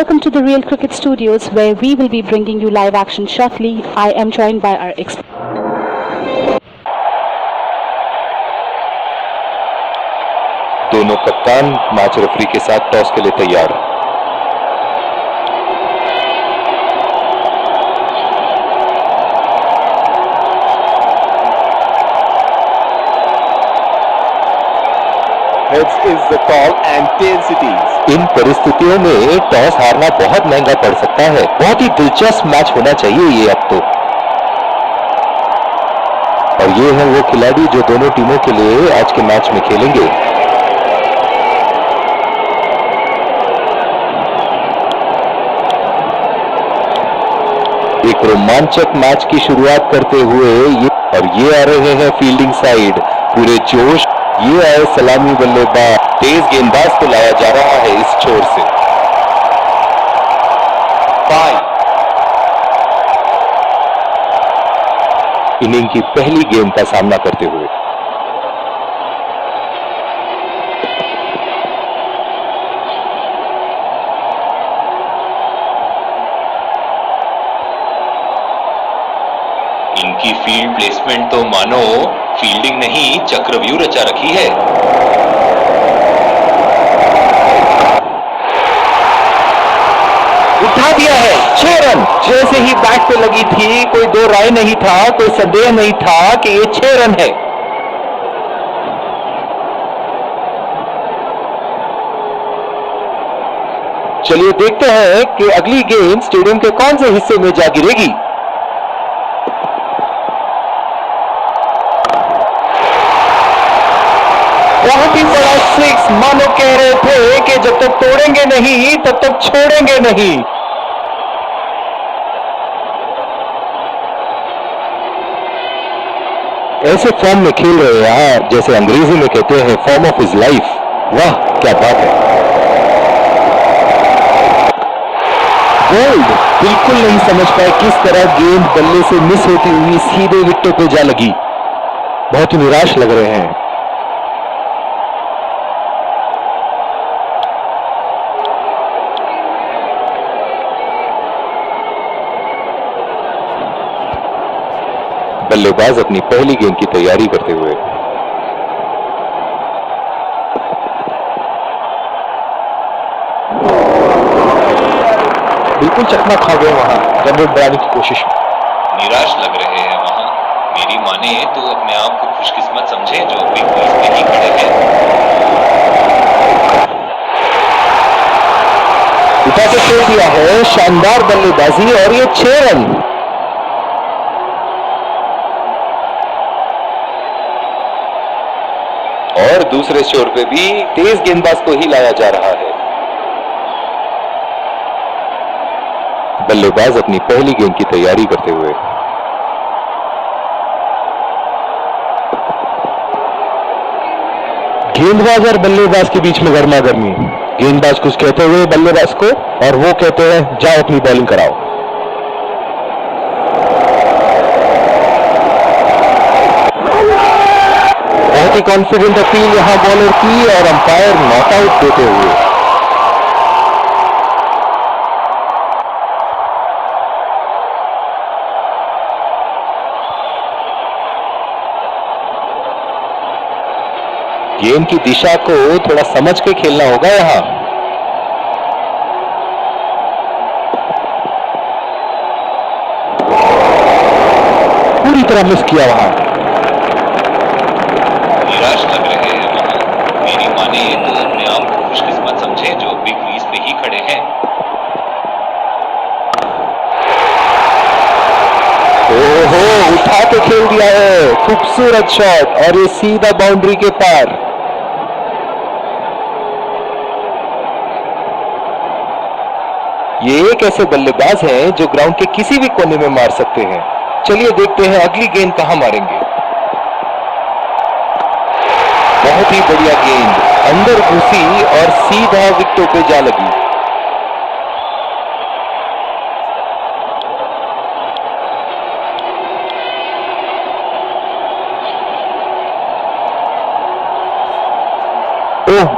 Welcome to the Real Cricket Studios, where we will be bringing you live action shortly. I am joined by our expert. दोनों कप्तान match referee के साथ toss के लिए तैयार। Heads is the call and tails it is. इन परिस्थितियों में toss हारना बहुत महंगा पड़ सकता है। बहुत ही दिलचस्प मैच होना चाहिए ये अब तो। और ये हैं वो खिलाड़ी जो दोनों टीमों के लिए आज के मैच में खेलेंगे। एक रोमांचक मैच की शुरुआत करते हुए ये आ रहे हैं फील्डिंग साइड पूरे जोश। ये आए सलामी बल्लेबाज, तेज गेंदबाज को लाया जा रहा है इस छोर से। 5 इनिंग की पहली गेंद का सामना करते हुए इनकी फील्ड प्लेसमेंट तो मानो फील्डिंग नहीं चक्रव्यूह रचा रखी है। उठा दिया है 6 रन। जैसे ही बैट पे लगी थी कोई दो राय नहीं था, कोई संदेह नहीं था कि ये 6 रन है। चलिए देखते हैं कि अगली गेंद स्टेडियम के कौन से हिस्से में जा गिरेगी। बहुत ही बड़ा 6, मानो कह रहे थे कि जब तक तोड़ेंगे नहीं तब तक छोड़ेंगे नहीं। ऐसे फॉर्म में खेल रहे हैं यार, जैसे अंग्रेजी में कहते हैं फॉर्म ऑफ हिज लाइफ। वाह क्या बात है। बोल्ड बिल्कुल नहीं समझ पाए किस तरह गेंद बल्ले से मिस होती हुई सीधे विकेटों पे जा लगी। बहुत ही निराश लग रहे हैं। बल्लेबाज अपनी पहली गेंद की तैयारी करते हुए बिल्कुल चकमा खा गए वहां रन रेट बढ़ाने की कोशिश में। निराश लग रहे हैं वहां। मेरी माने तो अपने आप को खुशकिस्मत समझे जो बिग बैश में ही खड़े हैं। उठा के छोड़ दिया है, शानदार बल्लेबाजी और ये 6 रन। और दूसरे छोर पे भी तेज गेंदबाज को ही लाया जा रहा है। बल्लेबाज अपनी पहली गेंद की तैयारी करते हुए गेंदबाज और बल्लेबाज के बीच में गर्मा गर्मी। गेंदबाज कुछ कहते हुए बल्लेबाज को और वो कहते हैं जाओ अपनी बॉलिंग कराओ। बहुत ही कॉन्फिडेंट अपील यहां बॉलर की और अंपायर नॉट आउट देते हुए। गेंद की दिशा को थोड़ा समझ के खेलना होगा यहां। पूरी तरह मिस किया वहां। निराश लग रहे हैं वहां। मेरी माने तो अपने आप को खुशकिस्मत समझे जो बिग बैश पे ही खड़े हैं। ओहो उठा के खेल दिया है, खूबसूरत शॉट और ये सीधा बाउंड्री के पार। ये एक ऐसे बल्लेबाज हैं जो ग्राउंड के किसी भी कोने में मार सकते हैं। चलिए देखते हैं अगली गेंद कहां मारेंगे। बहुत ही बढ़िया गेंद अंदर घुसी और सीधा विकेटों पे जा लगी।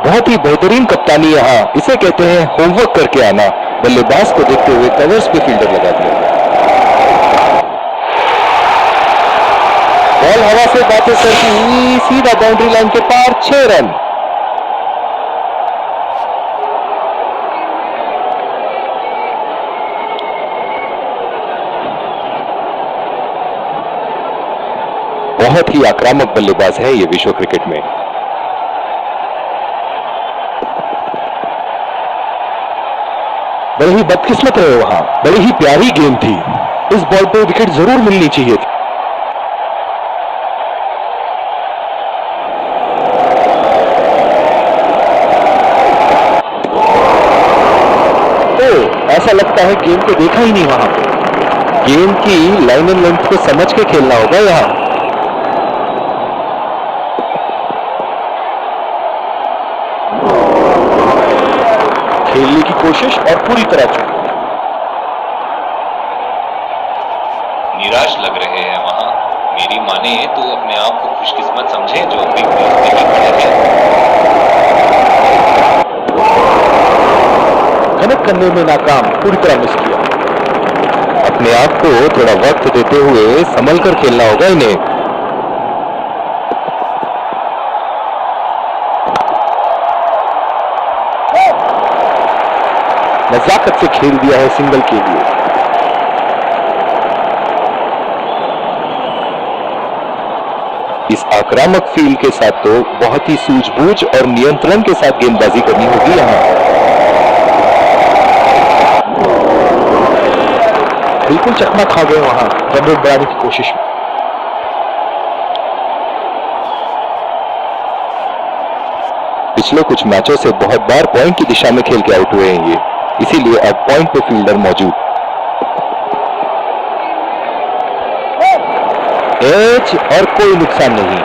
बहुत ही बेहतरीन कप्तानी यहाँ, इसे कहते हैं होमवर्क करके आना। बल्लेबाज को देखते हुए कवर्स पे फील्डर लगा दिया। बॉल हवा से बातें करती सीधा बाउंड्री लाइन के पार, 6 रन। बहुत ही आक्रामक बल्लेबाज है ये विश्व क्रिकेट में। बड़े ही बदकिस्मत रहे वहां, बड़ी ही प्यारी गेम थी। इस बॉल पे विकेट जरूर मिलनी चाहिए थी। तो ऐसा लगता है गेम को देखा ही नहीं वहां पे। गेम की लाइन एंड लेंथ को समझ के खेलना होगा यहां। खेलने की कोशिश और पूरी तरह चूक। निराश लग रहे हैं वहां। मेरी माने तो अपने आप को खुशकिस्मत समझे जो बिग क्रीज पे ही खड़े हैं। कनेक्ट करने में नाकाम, पूरी तरह मिस किया। अपने आप को थोड़ा वक्त देते हुए संभल कर खेलना होगा इन्हें। नजाकत से खेल दिया है सिंगल के लिए। इस आक्रामक फील्ड के साथ तो बहुत ही सूझबूझ और नियंत्रण के साथ गेंदबाजी करनी होगी यहां। बिल्कुल चकमा खा गए वहां रन रेट बढ़ाने की कोशिश में। पिछले कुछ मैचों से बहुत बार पॉइंट की दिशा में खेल के आउट हुए हैं ये, इसीलिए अब पॉइंट पे फील्डर मौजूद। एज और कोई नुकसान नहीं।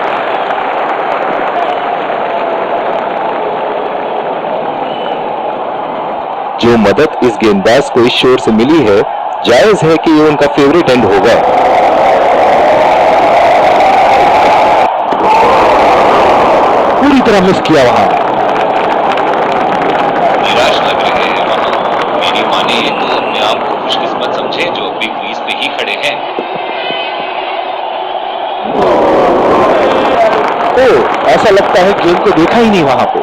जो मदद इस गेंदबाज को इस शोर से मिली है, जायज है कि ये उनका फेवरेट एंड होगा। पूरी तरह मिस किया वहां। निराश लग रहे हैं वहां। मेरी माने तो अपने आप को खुशकिस्मत समझे जो बिग क्रीज पे ही खड़े हैं। तो ऐसा लगता है गेम को देखा ही नहीं वहां पे।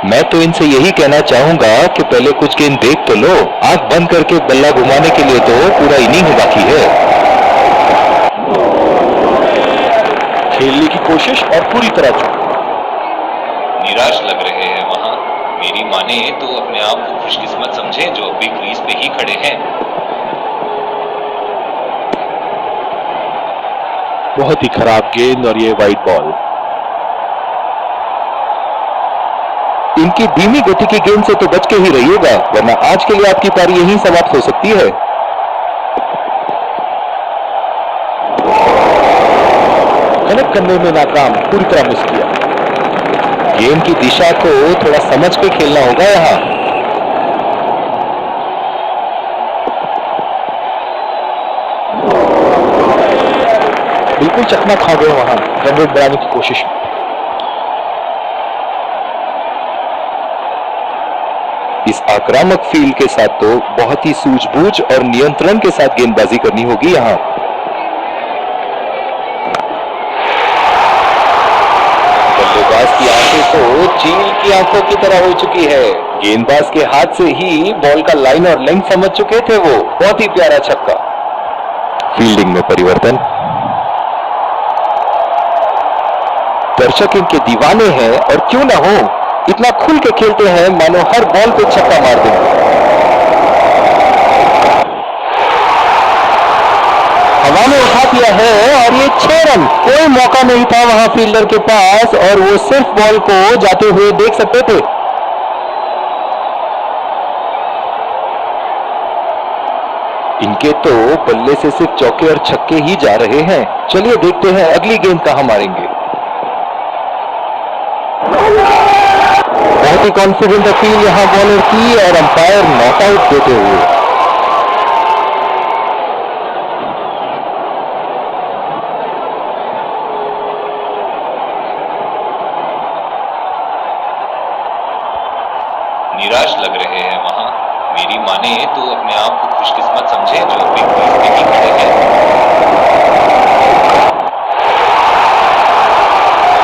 मैं तो इनसे यही कहना चाहूंगा कि पहले कुछ गेंद देख तो लो। आंख बंद करके बल्ला घुमाने के लिए तो पूरा इनिंग बाकी है। खेलने की कोशिश और पूरी तरह चूक। निराश लग रहे हैं वहां। मेरी माने तो अपने आप को खुशकिस्मत समझे जो बिग क्रीज पे ही खड़े हैं। बहुत ही खराब गेंद और ये वाइड बॉल। इनकी धीमी गति की गेंद से तो बच के ही रहिएगा, वरना आज के लिए आपकी पारी यहीं समाप्त हो सकती है। कनेक्ट करने में नाकाम, पूरी तरह मिस किया। गेंद की दिशा को थोड़ा समझ के खेलना होगा यहां। बिल्कुल चकमा खा गए वहां रन रेट बढ़ाने की कोशिश में। इस आक्रामक फील्ड के साथ तो बहुत ही सूझबूझ और नियंत्रण के साथ गेंदबाजी करनी होगी यहां। बल्लेबाज की आंखें तो चील की आंखों की तरह हो चुकी है। गेंदबाज के हाथ से ही बॉल का लाइन और लेंथ समझ चुके थे वो। बहुत ही प्यारा छक्का। फील्डिंग में परिवर्तन। दर्शक इनके दीवाने हैं और क्यों ना हो, इतना खुल के खेलते हैं मानो हर बॉल पे छक्का मार देंगे। हवा में उठा दिया है और ये 6 रन। कोई मौका नहीं था वहां फील्डर के पास और वो सिर्फ बॉल को जाते हुए देख सकते थे। इनके तो बल्ले से सिर्फ चौके और छक्के ही जा रहे हैं। चलिए देखते हैं अगली गेंद कहां मारेंगे। बहुत ही कॉन्फिडेंट अपील यहां बॉलर की और अंपायर नॉट आउट देते हुए। निराश लग रहे हैं वहां। मेरी माने तो अपने आप को खुशकिस्मत समझे जो अभी क्रीज पे ही खड़े हैं।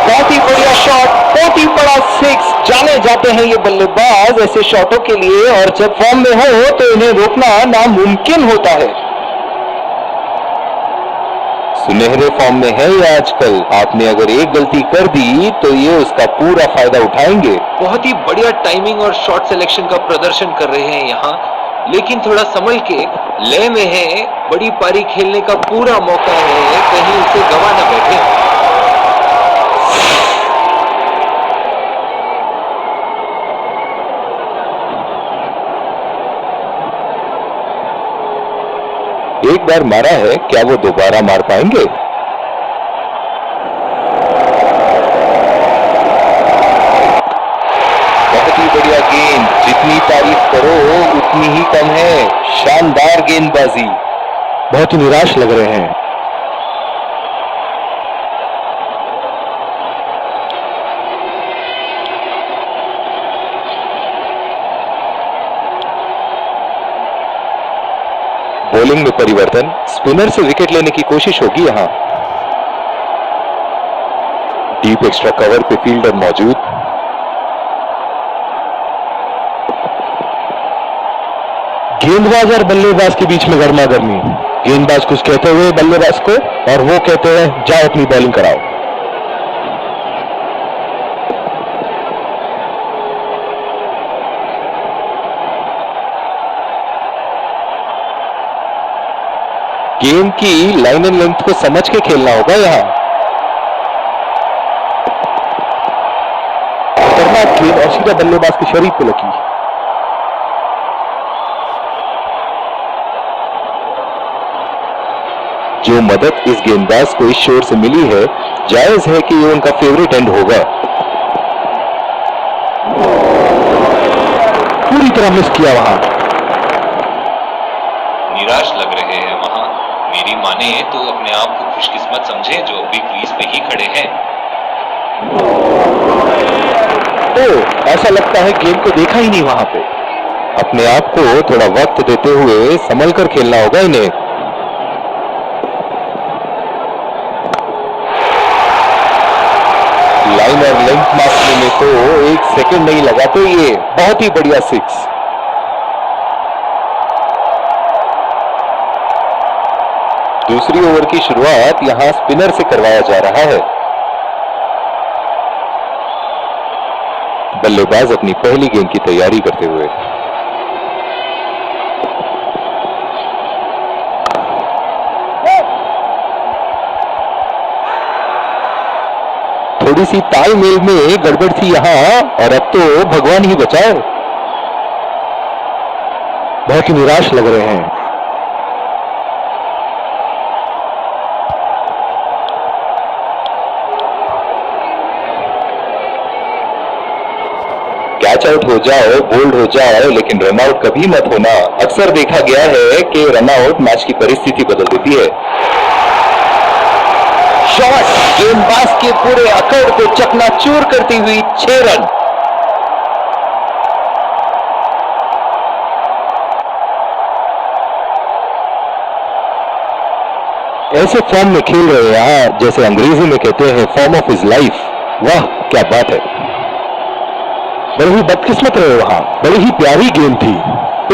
बहुत ही बढ़िया शॉट, बहुत ही बड़ा सिक्स। जाने जाते हैं ये बल्लेबाज ऐसे शॉटों के लिए, और जब फॉर्म में हो तो इन्हें रोकना नामुमकिन होता है। सुनहरे फॉर्म में है ये आजकल। आपने अगर एक गलती कर दी तो ये उसका पूरा फायदा उठाएंगे। बहुत ही बढ़िया टाइमिंग और शॉट सिलेक्शन का प्रदर्शन कर रहे हैं यहाँ, लेकिन थोड़ा संभल के लय में है। बड़ी पारी खेलने का पूरा मौका है, कहीं उसे गवा न बैठे। एक बार मारा है, क्या वो दोबारा मार पाएंगे? बहुत ही बढ़िया गेंद, जितनी तारीफ करो उतनी ही कम है। शानदार गेंदबाजी। बहुत ही निराश लग रहे हैं। बॉलिंग में परिवर्तन, स्पिनर से विकेट लेने की कोशिश होगी यहां। डीप एक्स्ट्रा कवर पे फील्डर मौजूद। गेंदबाज और बल्लेबाज के बीच में गर्मा गर्मी। गेंदबाज कुछ कहते हुए बल्लेबाज को, और वो कहते हैं जाओ अपनी बॉलिंग कराओ। गेम की लाइन एंड लेंथ को समझ के खेलना होगा यहां। खतरनाक गेंद और सीधा बल्लेबाज के शरीर पे लगी। जो मदद इस गेंदबाज को इस शोर से मिली है, जायज है कि ये उनका फेवरेट एंड होगा। पूरी तरह मिस किया वहां। निराश लग रहे हैं वहां। मेरी माने तो अपने आप को खुशकिस्मत समझे जो अभी क्रीज पे ही खड़े हैं। तो ऐसा लगता है गेम को देखा ही नहीं वहां पे। अपने आप को थोड़ा वक्त देते हुए संभल कर खेलना होगा इन्हें। लाइन और लेंथ मारने में तो एक सेकंड नहीं लगाते ये। बहुत ही बढ़िया सिक्स। दूसरी ओवर की शुरुआत यहां स्पिनर से करवाया जा रहा है। बल्लेबाज अपनी पहली गेंद की तैयारी करते हुए। थोड़ी सी तालमेल में गड़बड़ थी यहां, और अब तो भगवान ही बचाए। बहुत ही निराश लग रहे हैं। कैच आउट हो जाओ, बोल्ड हो जाओ, लेकिन रन आउट कभी मत होना। अक्सर देखा गया है कि रन आउट मैच की परिस्थिति बदल देती है। शॉट गेंदबाज के पूरे अकड़ को चकनाचूर करती हुई 6 रन। ऐसे फॉर्म में खेल रहे हैं जैसे अंग्रेजी में कहते हैं फॉर्म ऑफ हिज लाइफ। वाह क्या बात है। बड़ी ही बदकिस्मत रहे वहां। बड़ी ही प्यारी गेंद थी।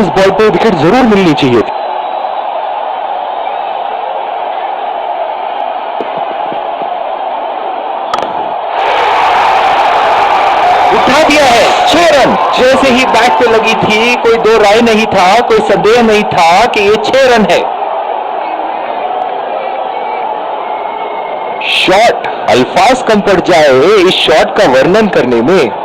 इस बॉल पे विकेट जरूर मिलनी चाहिए थी। उठा दिया है 6 रन। जैसे ही बैट पे लगी थी, कोई दो राय नहीं था, कोई संदेह नहीं था कि ये 6 रन है। शॉट, अल्फाज कम पड़ जाए इस शॉट का वर्णन करने में।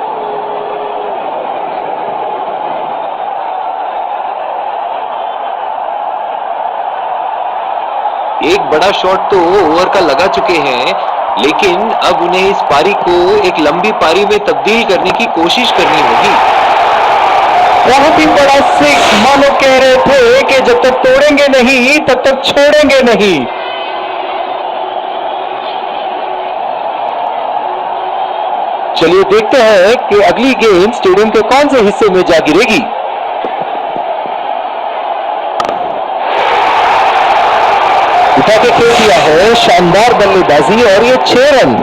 एक बड़ा शॉट तो ओवर का लगा चुके हैं, लेकिन अब उन्हें इस पारी को एक लंबी पारी में तब्दील करने की कोशिश करनी होगी। बहुत ही बड़ा सिक्स। मानो कह रहे थे कि जब तक तोड़ेंगे नहीं तब तक छोड़ेंगे नहीं। चलिए देखते हैं कि अगली गेंद स्टेडियम के कौन से हिस्से में जा गिरेगी। उठा के खेल दिया है, शानदार बल्लेबाजी और ये 6 रन।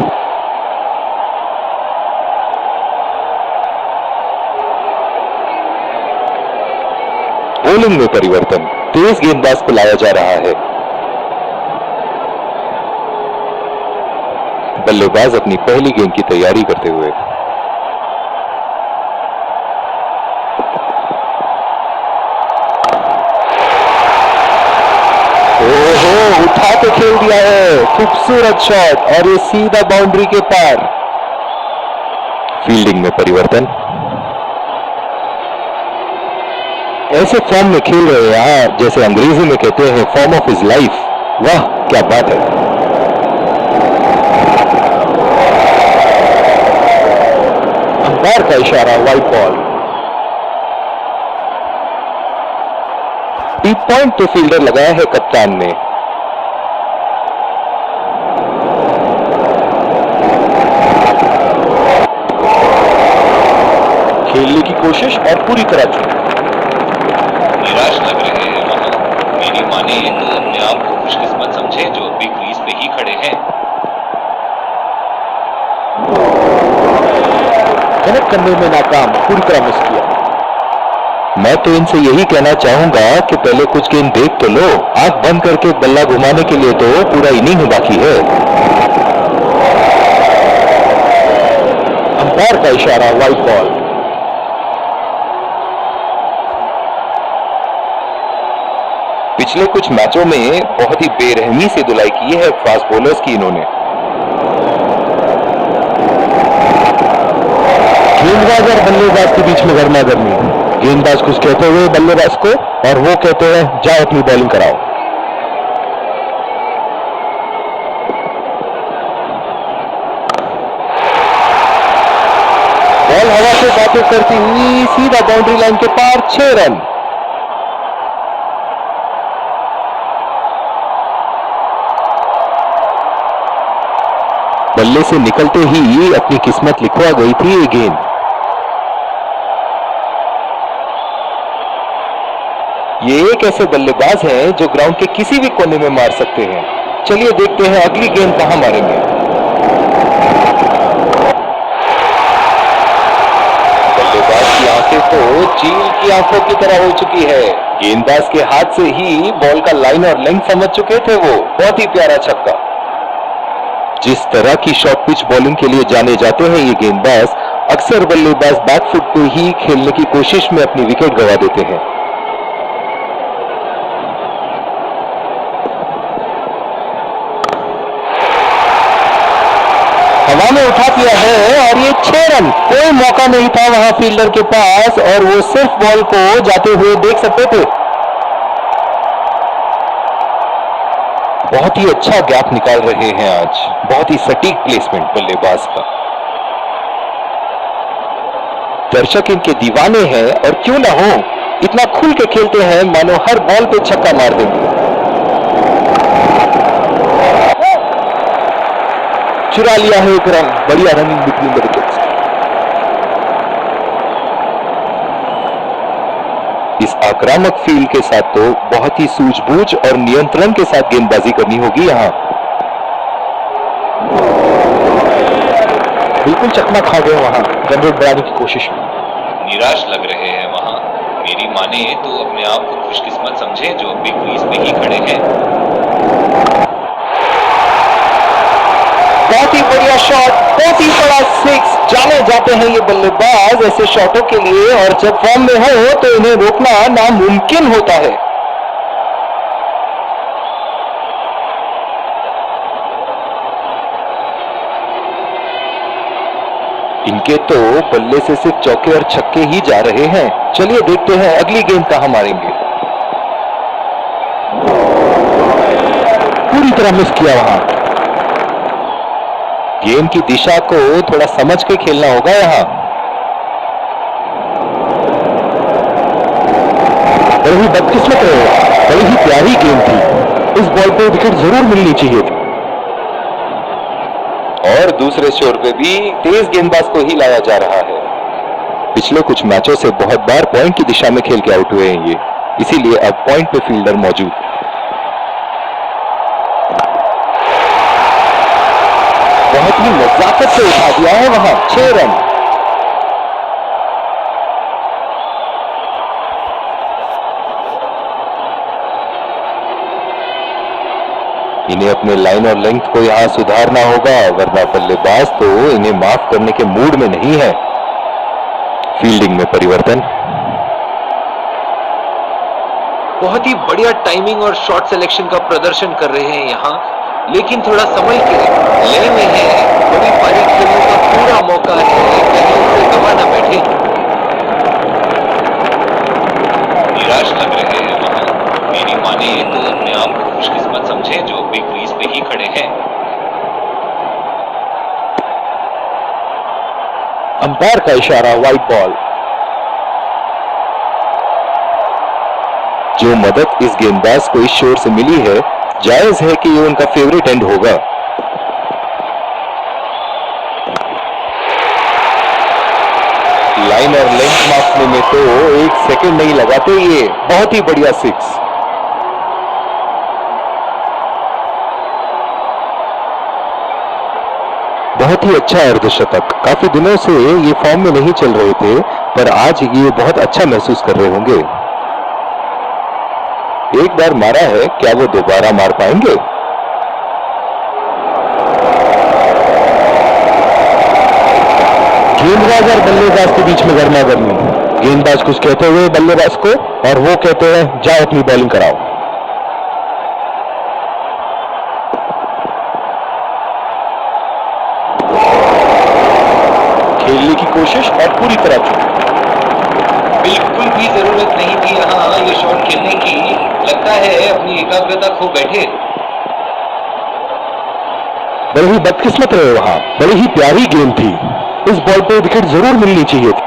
बॉलिंग में परिवर्तन, तेज गेंदबाज को लाया जा रहा है। बल्लेबाज अपनी पहली गेंद की तैयारी करते हुए। ओहो, उठा के खेल दिया है, खूबसूरत शॉट और ये सीधा बाउंड्री के पार। फील्डिंग में परिवर्तन, ऐसे फॉर्म में खेल रहे हैं यहाँ, जैसे अंग्रेजी में कहते हैं फॉर्म ऑफ हिज लाइफ। वाह क्या बात है। अंपायर का इशारा, वाइड बॉल। डीप पॉइंट तो फील्डर लगाया है कप्तान ने। खेलने की कोशिश और पूरी तरह चूक। निराश लग रहे हैं वहां। मेरी माने तो अपने आप को खुशकिस्मत समझे जो अभी क्रीज पे ही खड़े हैं। कनेक्ट करने में नाकाम, पूरी तरह मिस किया। मैं तो इनसे यही कहना चाहूंगा कि पहले कुछ गेंद देख तो लो। आंख बंद करके बल्ला घुमाने के लिए तो पूरा इनिंग बाकी है। अंपायर का इशारा, वाइड बॉल। पिछले कुछ मैचों में बहुत ही बेरहमी से धुलाई की है फास्ट बॉलर्स की इन्होंने। गेंदबाज और बल्लेबाज के बीच में गर्मा गर्मी। गेंदबाज कुछ कहते हुए बल्लेबाज को, और वो कहते हैं जाओ अपनी बॉलिंग कराओ। बॉल हवा से बातें करती हुई सीधा बाउंड्री लाइन के पार, 6 रन। बल्ले से निकलते ही अपनी किस्मत लिखवा गई थी ये गेंद। ये एक ऐसे बल्लेबाज हैं जो ग्राउंड के किसी भी कोने में मार सकते हैं। चलिए देखते हैं अगली गेंद कहां मारेंगे। बल्लेबाज की आंखें तो चील की आंखों की तरह हो चुकी है। गेंदबाज के हाथ से ही बॉल का लाइन और लेंथ समझ चुके थे वो। बहुत ही प्यारा छक्का। जिस तरह की शॉर्ट पिच बॉलिंग के लिए जाने जाते हैं ये गेंदबाज, अक्सर बल्लेबाज बैकफुट पे ही खेलने की कोशिश में अपनी विकेट गंवा देते हैं। हवा में उठा दिया है और ये 6 रन। कोई मौका नहीं था वहां फील्डर के पास और वो सिर्फ बॉल को जाते हुए देख सकते थे। बहुत ही अच्छा गैप निकाल रहे हैं आज। बहुत ही सटीक प्लेसमेंट बल्लेबाज का। दर्शक इनके दीवाने हैं और क्यों ना हो, इतना खुल के खेलते हैं मानो हर बॉल पे छक्का मार देंगे। चुरा लिया है एक रन। बढ़िया रनिंग बिटवीन द विकेट्स। इस आक्रामक फील्ड के साथ तो बहुत ही सूझबूझ और नियंत्रण के साथ गेंदबाजी करनी होगी यहां। बिल्कुल चकमा खा गए वहां रन रेट बढ़ाने की कोशिश में। निराश लग रहे हैं वहां। मेरी माने तो अपने आप को खुशकिस्मत समझे जो अभी क्रीज पे ही खड़े हैं। बहुत ही बढ़िया शॉट, बहुत ही बड़ा 6। जाने जाते हैं ये बल्लेबाज ऐसे शॉटों के लिए, और जब फॉर्म में हो तो इन्हें रोकना नामुमकिन होता है। इनके तो बल्ले से सिर्फ चौके और छक्के ही जा रहे हैं। चलिए देखते हैं अगली गेंद कहां मारेंगे। पूरी तरह मिस किया वहां। गेम की दिशा को थोड़ा समझ के खेलना होगा यहां। बड़ी ही बदकिस्मत है, बड़ी ही प्यारी गेम थी। इस बॉल पे विकेट जरूर मिलनी चाहिए थी। और दूसरे छोर पे भी तेज गेंदबाज को ही लाया जा रहा है। पिछले कुछ मैचों से बहुत बार पॉइंट की दिशा में खेल के आउट हुए हैं ये, इसीलिए अब पॉइंट पे फील्डर मौजूद। बहुत ही नजाकत से उठा दिया है वहां, 6 रन। इन्हें अपने लाइन और लेंथ को यहां सुधारना होगा, वरना बल्लेबाज तो इन्हें माफ करने के मूड में नहीं है। फील्डिंग में परिवर्तन। बहुत ही बढ़िया टाइमिंग और शॉट सिलेक्शन का प्रदर्शन कर रहे हैं यहाँ, लेकिन थोड़ा संभल के ले में है। बड़ी पारी खेलने का पूरा मौका है, कहीं उसे गवा ना बैठे। निराश लग रहे हैं वहां, मेरी माने तो अपने आप को खुशकिस्मत समझे जो अभी क्रीज पे ही खड़े हैं। अंपायर का इशारा, वाइड बॉल। जो मदद इस गेंदबाज को इस शोर से मिली है, जायज है कि ये उनका फेवरेट एंड होगा। लाइन और लेंथ मापने में तो 1 सेकंड नहीं लगाते ये। बहुत ही बढ़िया 6। बहुत ही अच्छा अर्धशतक। काफी दिनों से ये फॉर्म में नहीं चल रहे थे, पर आज ये बहुत अच्छा महसूस कर रहे होंगे। एक बार मारा है, क्या वो दोबारा मार पाएंगे? गेंदबाज और बल्लेबाज के बीच में गर्मा गर्मी। गेंदबाज कुछ कहते हुए बल्लेबाज को, और वो कहते हैं जाओ अपनी बॉलिंग कराओ। खेलने की कोशिश और पूरी तरह चूक। बिल्कुल भी जरूरत नहीं थी यहाँ ये शॉट खेलने की, लगता है अपनी एकाग्रता खो बैठे। बड़ी ही बदकिस्मत रहे वहां, बड़ी ही प्यारी गेंद थी। इस बॉल पे विकेट जरूर मिलनी चाहिए थी।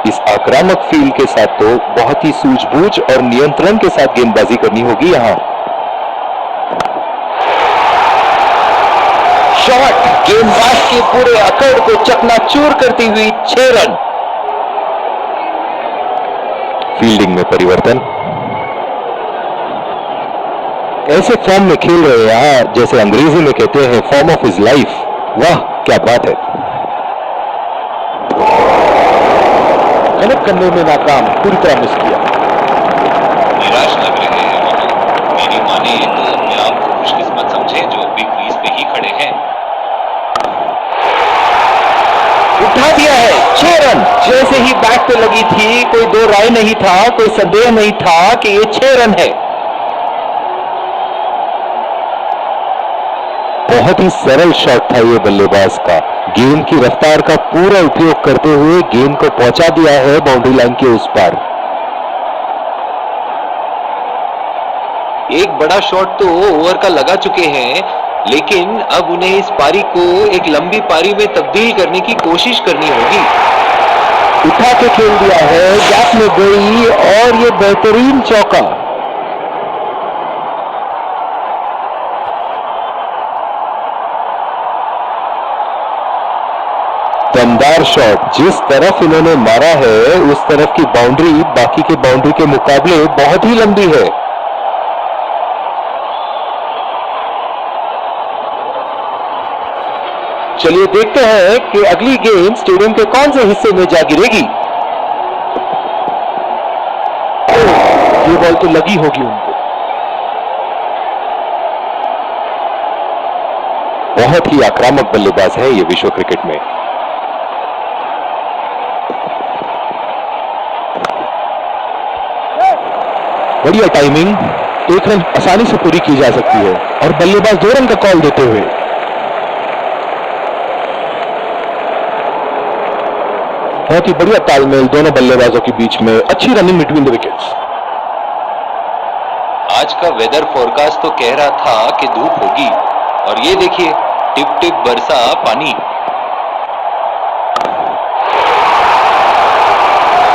इस आक्रामक फील्ड के साथ तो बहुत ही सूझबूझ और नियंत्रण के साथ गेंदबाजी करनी होगी यहां। शॉट गेंदबाज के पूरे अकड़ को चकनाचूर करती हुई 6 रन। फील्डिंग में परिवर्तन। ऐसे फॉर्म में खेल रहे हैं यहां, जैसे अंग्रेजी में कहते हैं फॉर्म ऑफ हिज लाइफ। वाह क्या बात है। कनेक्ट करने में नाकाम, पूरी तरह मिस किया। निराश लग रहे हैं वहां, मेरी माने तो अपने आप को खुशकिस्मत समझे जो अभी क्रीज पे ही खड़े हैं। उठा दिया है 6 रन। जैसे ही बैट पे लगी थी, कोई दो राय नहीं था, कोई संदेह नहीं था कि ये 6 रन है। बहुत ही सरल शॉट था ये बल्लेबाज का। गेंद की रफ्तार का पूरा उपयोग करते हुए गेंद को पहुंचा दिया है बाउंड्री लाइन के उस पार। एक बड़ा शॉट तो ओवर का लगा चुके हैं, लेकिन अब उन्हें इस पारी को एक लंबी पारी में तब्दील करने की कोशिश करनी होगी। उठा के खेल दिया है, गैप में गई और ये बेहतरीन चौका। दमदार शॉट। जिस तरफ इन्होंने मारा है उस तरफ की बाउंड्री बाकी के बाउंड्री के मुकाबले बहुत ही लंबी है। चलिए देखते हैं कि अगली गेंद स्टेडियम के कौन से हिस्से में जा गिरेगी। ये बॉल तो लगी होगी उनको। बहुत ही आक्रामक बल्लेबाज है ये विश्व क्रिकेट में। बढ़िया टाइमिंग। 1 रन आसानी से पूरी की जा सकती है और बल्लेबाज 2 रन का कॉल देते हुए। बहुत ही बढ़िया तालमेल दोनों बल्लेबाजों के बीच में। अच्छी रनिंग बिटवीन द विकेट्स। आज का वेदर फोरकास्ट तो कह रहा था कि धूप होगी, और ये देखिए टिप टिप बरसा पानी।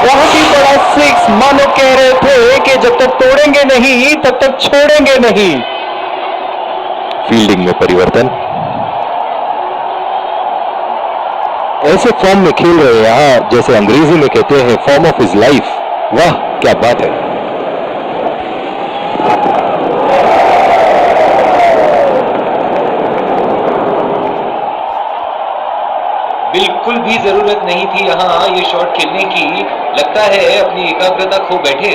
बहुत ही बड़ा 6। मानो कह रहे थे कि जब तक तोड़ेंगे नहीं तब तक छोड़ेंगे नहीं। फील्डिंग में परिवर्तन। ऐसे फॉर्म में खेल रहे हैं यहां, जैसे अंग्रेजी में कहते हैं फॉर्म ऑफ हिज लाइफ। वाह क्या बात है। बिल्कुल भी जरूरत नहीं थी यहाँ ये शॉट खेलने की। लगता है अपनी एकाग्रता खो बैठे।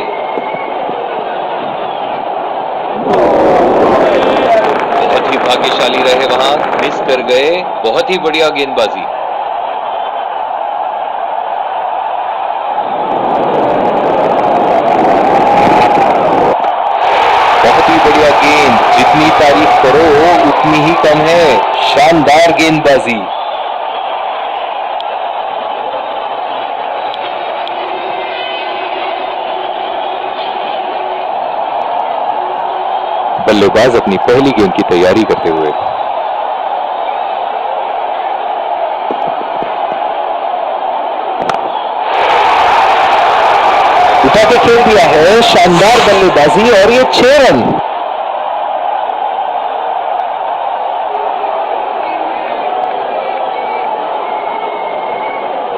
बहुत ही भाग्यशाली रहे, वहां मिस कर गए। बहुत ही बढ़िया गेंदबाजी। बहुत ही बढ़िया गेंद, जितनी तारीफ करो उतनी ही कम है। शानदार गेंदबाजी। बल्लेबाज अपनी पहली गेंद की तैयारी करते हुए। उठा के खेल दिया है, शानदार बल्लेबाजी, और ये 6 रन।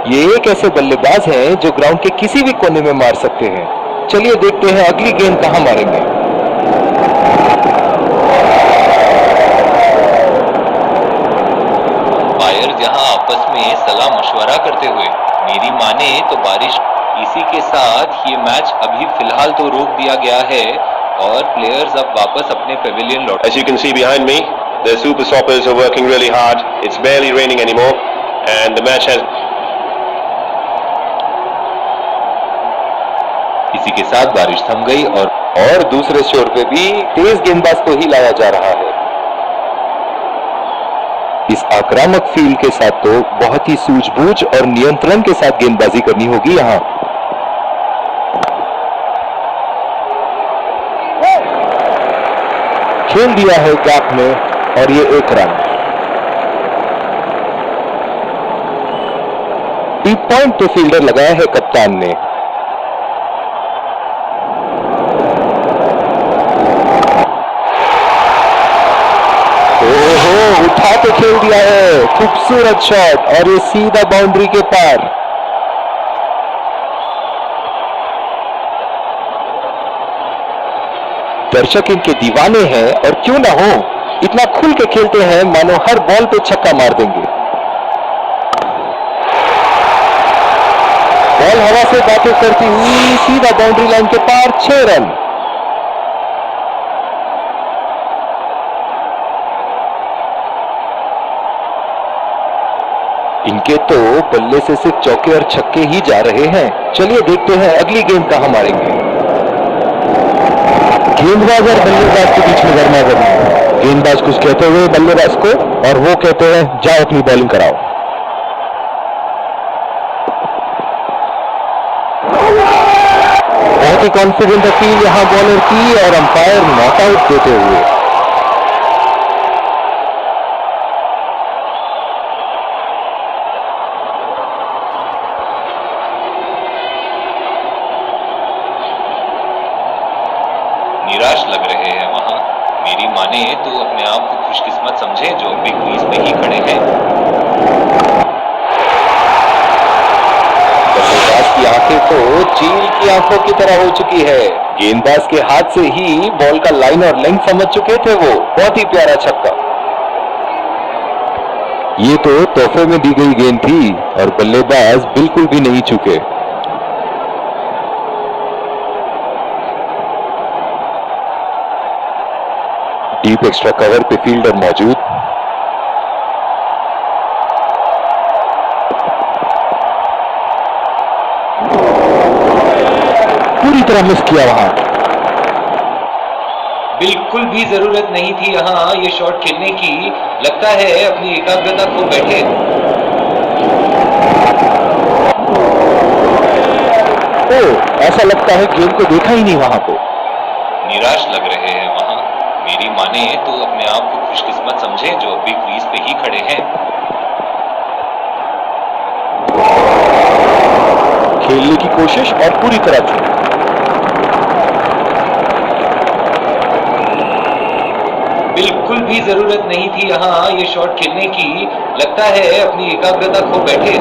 ये एक ऐसे बल्लेबाज हैं जो ग्राउंड के किसी भी कोने में मार सकते हैं। चलिए देखते हैं अगली गेंद कहां मारेंगे। अंपायर जहां आपस में सलाह मशवरा करते हुए, मेरी माने तो बारिश, इसी के साथ ये मैच अभी फिलहाल तो रोक दिया गया है और प्लेयर्स अब वापस अपने पेविलियन लौट। As you can see behind me, the super stoppers are working really hard. It's barely raining anymore, and the match has. इसी के साथ बारिश थम गई और दूसरे छोर पे भी तेज गेंदबाज को ही लाया जा रहा है। इस आक्रामक फील्ड के साथ तो बहुत ही सूझबूझ और नियंत्रण के साथ गेंदबाजी करनी होगी यहां। खेल दिया है गैप में और ये 1 रन। डीप पॉइंट पे फील्डर लगाया है कप्तान ने। ओहो, उठा के खेल दिया है, खूबसूरत शॉट, और ये सीधा बाउंड्री के पार। दर्शक इनके दीवाने हैं, और क्यों ना हो, इतना खुल के खेलते हैं मानो हर बॉल पे छक्का मार देंगे। बॉल हवा से बातें करती हुई सीधा बाउंड्री लाइन के पार, 6 रन। इनके तो बल्ले से सिर्फ चौके और छक्के ही जा रहे हैं। चलिए देखते हैं अगली गेंद कहां मारेंगे। गेंदबाज और बल्लेबाज के बीच में गर्मा-गर्मी। गेंदबाज कुछ कहते हुए बल्लेबाज को, और वो कहते हैं जाओ अपनी बॉलिंग कराओ। बहुत ही कॉन्फिडेंट अपील यहां बॉलर की, और अंपायर नॉट आउट देते हुए। निराश लग रहे हैं वहां। मेरी माने तो अपने आप को खुशकिस्मत समझे जो अभी क्रीज पे ही खड़े हैं। बल्लेबाज की आंखें तो चील की आंखों की तरह हो चुकी है। गेंदबाज के हाथ से ही बॉल का लाइन और लेंथ समझ चुके थे वो। बहुत ही प्यारा छक्का। ये तो तोहफे में दी गई गेंद थी, और बल्लेबाज बिल्कुल भी नहीं चूके। डीप एक्स्ट्रा कवर पे फील्डर मौजूद। पूरी तरह मिस किया वहां। बिल्कुल भी जरूरत नहीं थी यहाँ ये शॉट खेलने की। लगता है अपनी एकाग्रता खो बैठे। ऐसा लगता है गेंद को देखा ही नहीं वहां पे। निराश लग रहे हैं वहां। मेरी माने तो अपने आप को खुशकिस्मत समझे जो अभी क्रीज पे ही खड़े हैं। खेलने की कोशिश और पूरी तरह चूक। बिल्कुल भी जरूरत नहीं थी यहाँ ये शॉट खेलने की। लगता है अपनी एकाग्रता खो बैठे।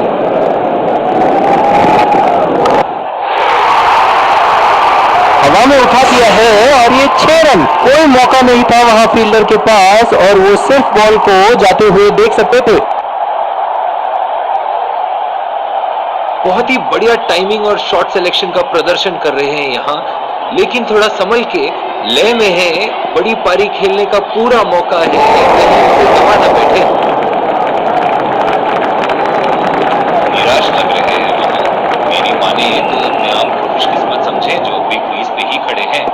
हवा में उठा दिया है और ये 6 रन। कोई मौका नहीं था वहां फील्डर के पास और वो सिर्फ बॉल को जाते हुए देख सकते थे। बहुत ही बढ़िया टाइमिंग और शॉट सिलेक्शन का प्रदर्शन कर रहे हैं यहाँ, लेकिन थोड़ा संभल के, लय में है, बड़ी पारी खेलने का पूरा मौका है, कहीं उसे गवा न बैठे। निराश लग रहे हैं वहां। मेरी माने तो अपने आप को खुशकिस्मत समझे जो अभी क्रीज पे ही खड़े हैं।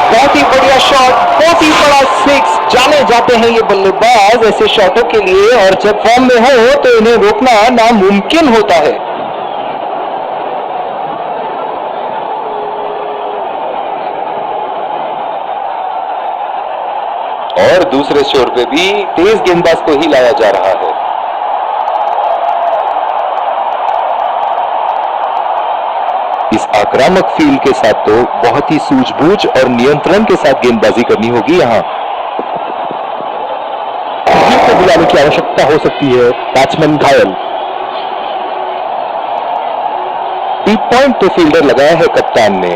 बहुत ही बढ़िया शॉट, बहुत ही बड़ा 6। जाने जाते हैं ये बल्लेबाज ऐसे शॉटों के लिए और जब फॉर्म में हो तो इन्हें रोकना नामुमकिन होता है। और दूसरे छोर पे भी तेज गेंदबाज को ही लाया जा रहा है। इस आक्रामक फील्ड के साथ तो बहुत ही सूझबूझ और नियंत्रण के साथ गेंदबाजी करनी होगी यहाँ। को बुलाने की आवश्यकता हो सकती है। बैट्समैन घायल। डीप पॉइंट पे फील्डर लगाया है कप्तान ने।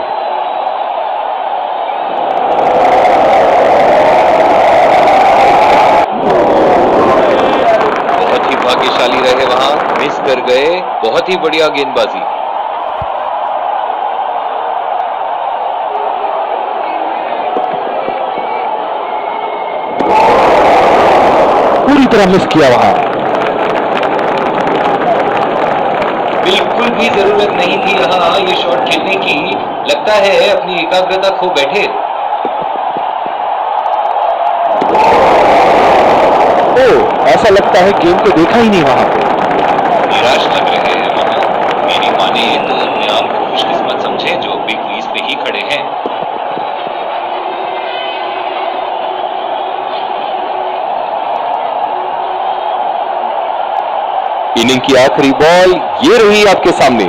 बहुत ही भाग्यशाली रहे वहां, मिस कर गए। बहुत ही बढ़िया गेंदबाजी। पूरी तरह मिस किया वहां। बिल्कुल भी जरूरत नहीं थी यहाँ ये शॉट खेलने की। लगता है अपनी एकाग्रता खो बैठे। ऐसा लगता है गेम को देखा ही नहीं वहां पे। निराश लग रहे हैं वहां। मेरी माने तो अपने आप को खुशकिस्मत समझे जो अभी क्रीज पे ही खड़े हैं। इनिंग की आखिरी बॉल ये रही आपके सामने।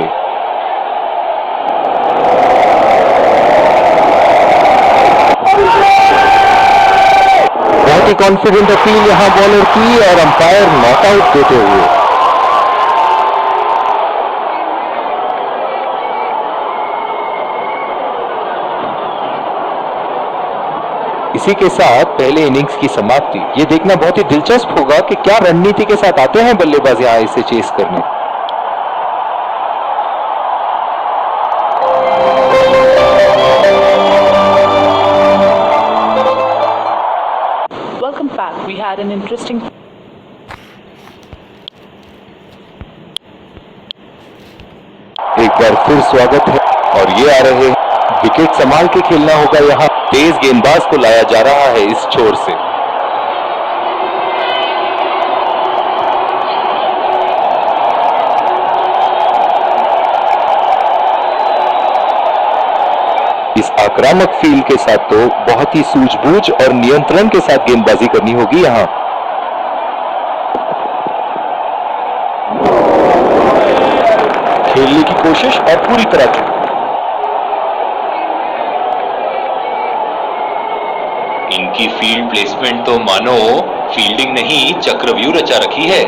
बहुत ही कॉन्फिडेंट अपील यहां बॉलर की और अंपायर नॉकआउट देते हुए। इसी के साथ पहले इनिंग्स की समाप्ति। ये देखना बहुत ही दिलचस्प होगा कि क्या रणनीति के साथ आते हैं बल्लेबाज यहां इसे चेस करने। Welcome back. We had an interesting. एक बार फिर स्वागत है और ये आ रहे हैं। विकेट संभाल के खेलना होगा यहाँ। तेज गेंदबाज को लाया जा रहा है इस छोर से। इस आक्रामक फील्ड के साथ तो बहुत ही सूझबूझ और नियंत्रण के साथ गेंदबाजी करनी होगी यहाँ। खेलने की कोशिश और पूरी तरह की। इनकी फील्ड प्लेसमेंट तो मानो फील्डिंग नहीं चक्रव्यूह रचा रखी है।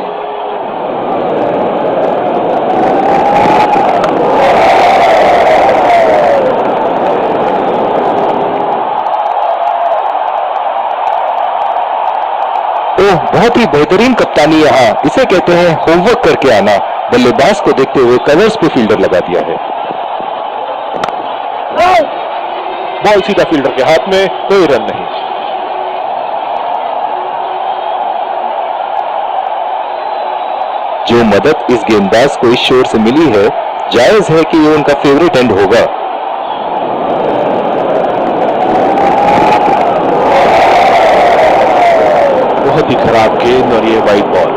बहुत ही बेहतरीन कप्तानी यहाँ। इसे कहते हैं होमवर्क करके आना। बल्लेबाज को देखते हुए कवर्स पे फील्डर लगा दिया है। बॉल सीधा फील्डर के हाथ में, कोई रन नहीं। जो मदद इस गेंदबाज को इस शोर से मिली है, जायज है कि ये उनका फेवरेट एंड होगा। बहुत ही खराब गेंद और ये वाइड बॉल।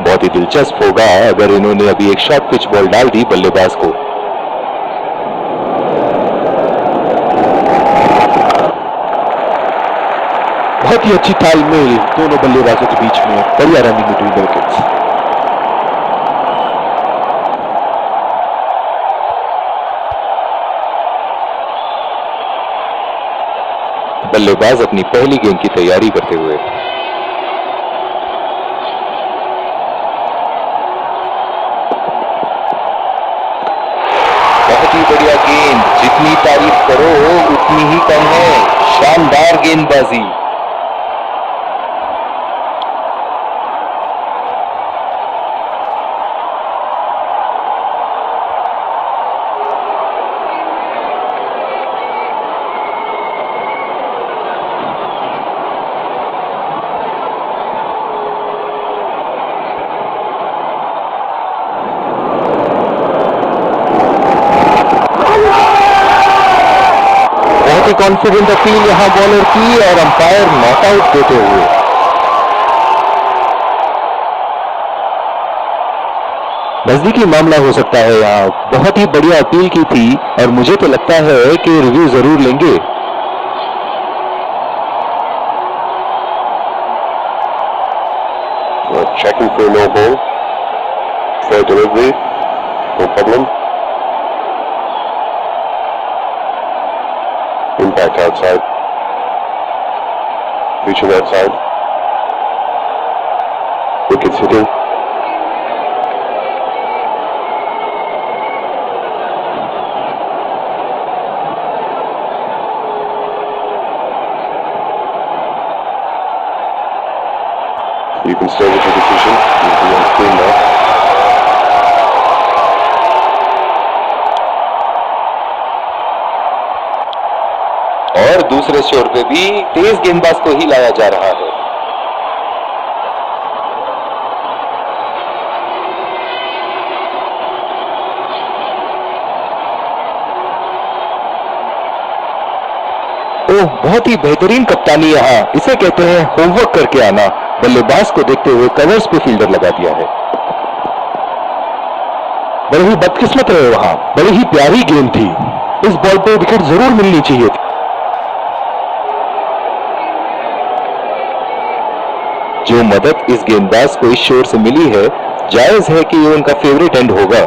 बहुत ही दिलचस्प होगा अगर इन्होंने अभी एक शॉर्ट पिच बॉल डाल दी बल्लेबाज को। बहुत ही अच्छी तालमेल दोनों बल्लेबाजों के बीच में। बढ़िया रनिंग बिटवीन द विकेट्स। बल्लेबाज अपनी पहली गेंद की तैयारी करते हुए। बहुत ही बढ़िया गेंद, जितनी तारीफ करो उतनी ही कम है। शानदार गेंदबाजी। कॉन्फिडेंट अपील यहां बॉलर की और अंपायर नॉट आउट देते हुए। नजदीकी मामला हो सकता है यहां। बहुत ही बढ़िया अपील की थी और मुझे तो लगता है कि रिव्यू जरूर लेंगे। Checking for no ball. Fair delivery. No problem. Impact outside. Reaching outside. Wickets hitting. You can stay with your decision. You can be on screen now. और दूसरे छोर पे भी तेज गेंदबाज को ही लाया जा रहा है। ओह, बहुत ही बेहतरीन कप्तानी यहाँ। इसे कहते हैं होमवर्क करके आना। बल्लेबाज को देखते हुए कवर्स पे फील्डर लगा दिया है। बड़े ही बदकिस्मत रहे वहां। बड़ी ही प्यारी गेंद थी। इस बॉल पे विकेट जरूर मिलनी चाहिए थी। जो मदद इस गेंदबाज को इस शोर से मिली है, जायज है कि ये उनका फेवरेट एंड होगा।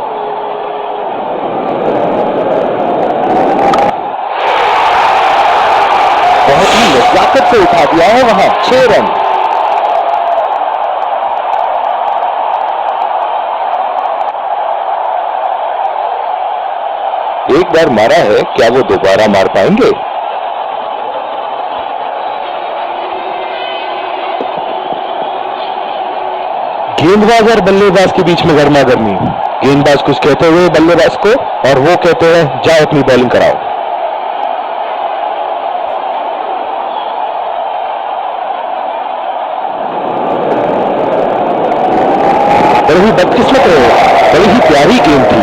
बहुत ही नजाकत से उठा दिया है वहां। 6 रन। एक बार मारा है, क्या वो दोबारा मार पाएंगे? गेंदबाज और बल्लेबाज के बीच में गर्मा गर्मी। गेंदबाज कुछ कहते हुए बल्लेबाज को, और वो कहते हैं जाओ अपनी बॉलिंग कराओ। बड़ी ही बदकिस्मत रहे। बड़ी ही प्यारी गेंद थी।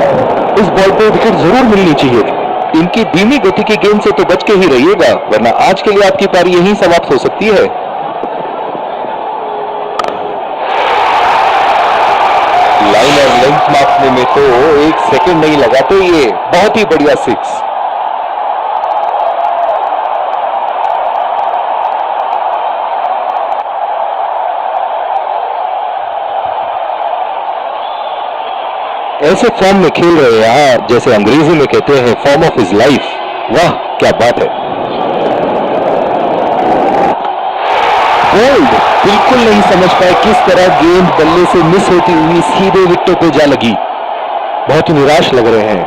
इस बॉल पे विकेट जरूर मिलनी चाहिए थी। इनकी धीमी गति की गेंद से तो बच के ही रहिएगा, वरना आज के लिए आपकी पारी यहीं समाप्त हो सकती है। लाइन और लेंथ मापने में तो 1 सेकंड नहीं लगाते ये। बहुत ही बढ़िया 6। ऐसे फॉर्म में खेल रहे हैं यहाँ, जैसे अंग्रेजी में कहते हैं फॉर्म ऑफ हिज लाइफ। वाह क्या बात है। बोल्ड बिल्कुल नहीं समझ पाए किस तरह गेंद बल्ले से मिस होती हुई सीधे विकेटों पे जा लगी। बहुत ही निराश लग रहे हैं।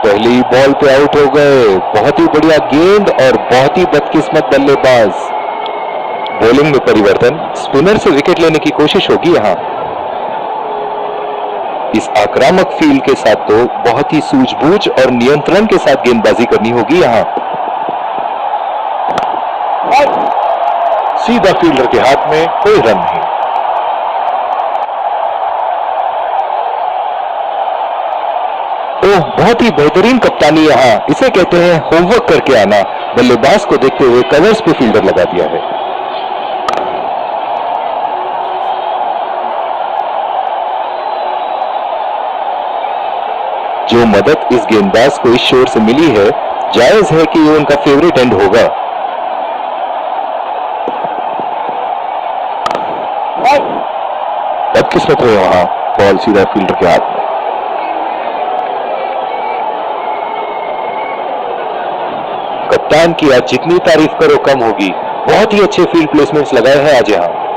पहली बॉल पे आउट हो गए। बहुत ही बढ़िया गेंद और बहुत ही बदकिस्मत बल्लेबाज। बॉलिंग में परिवर्तन। स्पिनर से विकेट लेने की कोशिश होगी यहां। इस आक्रामक फील्ड के साथ तो बहुत ही सूझबूझ और नियंत्रण के साथ गेंदबाजी करनी होगी यहां। सीधा फील्डर के हाथ में, कोई रन नहीं। ओह, बहुत ही बेहतरीन कप्तानी यहां। इसे कहते हैं होमवर्क करके आना। बल्लेबाज को देखते हुए कवर्स पे फील्डर लगा दिया है। जो मदद इस गेंदबाज को इस शोर से मिली है, जायज है कि ये उनका फेवरेट एंड होगा। बदकिस्मत रहे वहां। बॉल सीधा फील्डर के हाथ में। कप्तान की आज जितनी तारीफ करो कम होगी। बहुत ही अच्छे फील्ड प्लेसमेंट्स लगाए हैं आज यहां।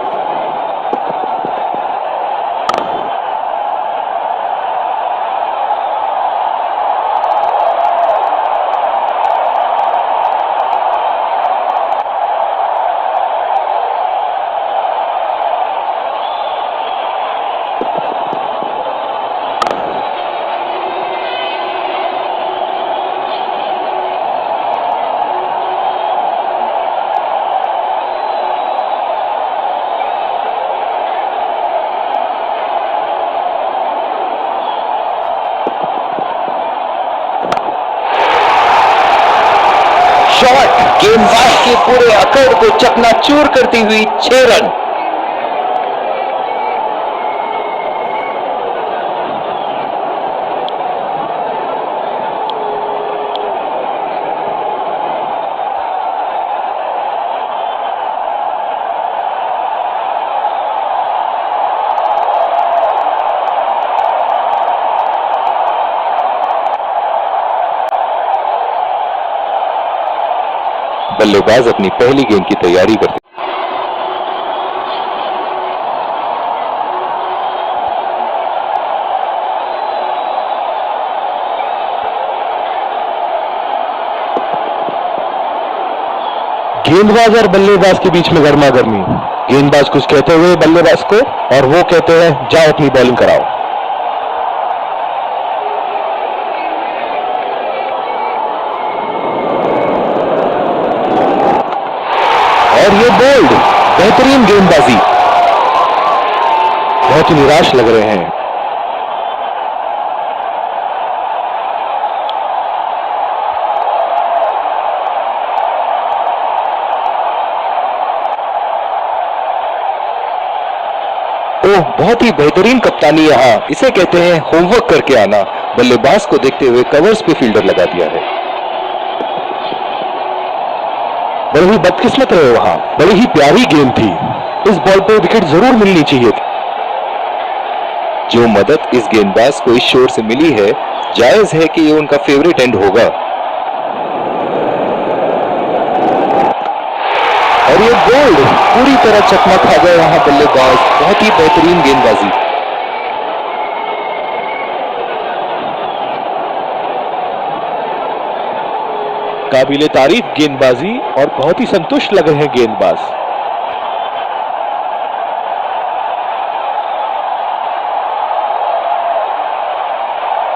शॉट गेंदबाज के पूरे अकड़ को चकनाचूर करती हुई 6 रन। बल्लेबाज अपनी पहली गेंद की तैयारी करते। गेंदबाज और बल्लेबाज के बीच में गर्मा गर्मी। गेंदबाज कुछ कहते हुए बल्लेबाज को, और वो कहते हैं जाओ अपनी बॉलिंग कराओ। और ये बोल्ड, बेहतरीन गेंदबाजी। बहुत ही निराश लग रहे हैं। ओह, बहुत ही बेहतरीन कप्तानी यहां। इसे कहते हैं होमवर्क करके आना। बल्लेबाज को देखते हुए कवर्स पे फील्डर लगा दिया है। बड़ी ही बदकिस्मत रहे वहां। बड़ी ही प्यारी गेंद थी। इस बॉल पे विकेट जरूर मिलनी चाहिए थी। जो मदद इस गेंदबाज को इस शोर से मिली है, जायज है कि ये उनका फेवरेट एंड होगा। और ये बोल्ड, पूरी तरह चकमा खा गया वहां बल्लेबाज। बहुत ही बेहतरीन गेंदबाजी। काबिले तारीफ गेंदबाजी, और बहुत ही संतुष्ट लग रहे हैं गेंदबाज।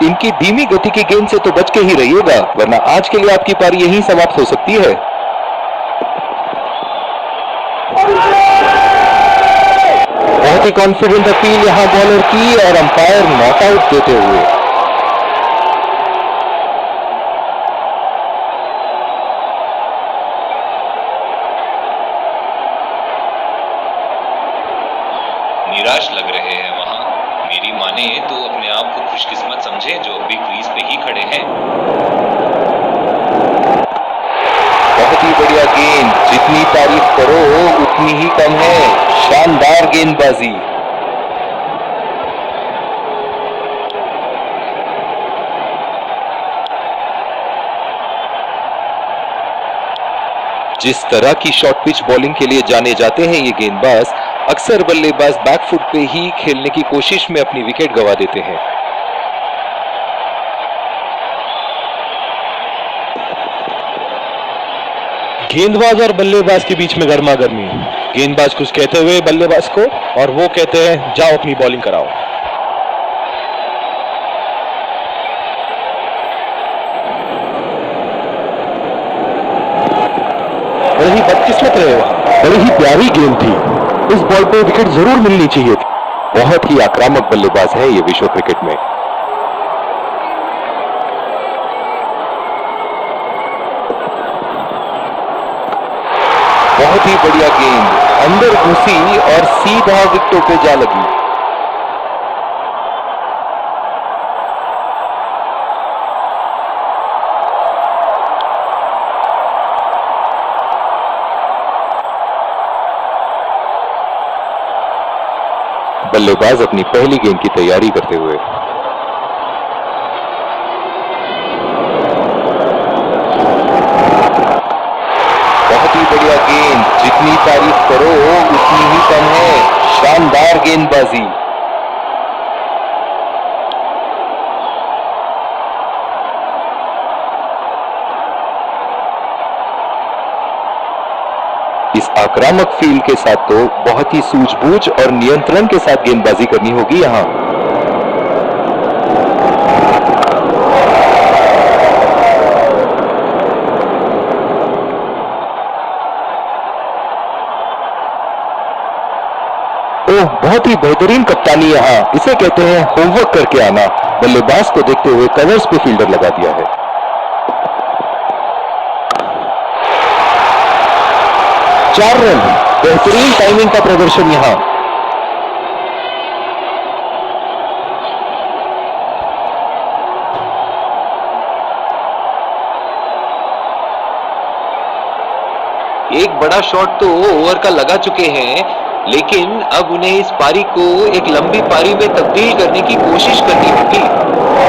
इनकी धीमी गति की गेंद से तो बच के ही रहिएगा, वरना आज के लिए आपकी पारी यहीं समाप्त हो सकती है। बहुत ही कॉन्फिडेंट अपील यहां बॉलर की, और अंपायर नॉट आउट देते हुए। निराश लग रहे हैं वहां। मेरी माने तो अपने आप को खुशकिस्मत समझे जो अभी क्रीज पे ही खड़े हैं। बहुत ही बढ़िया गेंद। जितनी तारीफ करो उतनी ही कम है। शानदार गेंदबाजी। जिस तरह की शॉर्ट पिच बॉलिंग के लिए जाने जाते हैं ये गेंदबाज, अक्सर बल्लेबाज बैकफुट पे ही खेलने की कोशिश में अपनी विकेट गंवा देते हैं। गेंदबाज और बल्लेबाज के बीच में गर्मा गर्मी। गेंदबाज कुछ कहते हुए बल्लेबाज को, और वो कहते हैं जाओ अपनी बॉलिंग कराओ। बड़ी ही बदकिस्मत रहे वहां। बड़ी ही प्यारी गेंद थी। इस बॉल पे विकेट जरूर मिलनी चाहिए थी। बहुत ही आक्रामक बल्लेबाज है ये विश्व क्रिकेट में। बहुत ही बढ़िया गेंद, अंदर घुसी और सीधा विकेटों पे जा लगी। बल्लेबाज अपनी पहली गेंद की तैयारी करते हुए। बढ़िया गेंद, जितनी तारीफ करो उतनी ही कम है। शानदार गेंदबाजी। इस आक्रामक फील्ड के साथ तो बहुत ही सूझबूझ और नियंत्रण के साथ गेंदबाजी करनी होगी यहां। ओह, बहुत ही बेहतरीन कप्तानी यहां। इसे कहते हैं होमवर्क करके आना। बल्लेबाज को देखते हुए कवर्स पे फील्डर लगा दिया है। 4 रन, बेहतरीन टाइमिंग का प्रदर्शन यहां। एक बड़ा शॉट तो ओवर का लगा चुके हैं, लेकिन अब उन्हें इस पारी को एक लंबी पारी में तब्दील करने की कोशिश करनी होगी।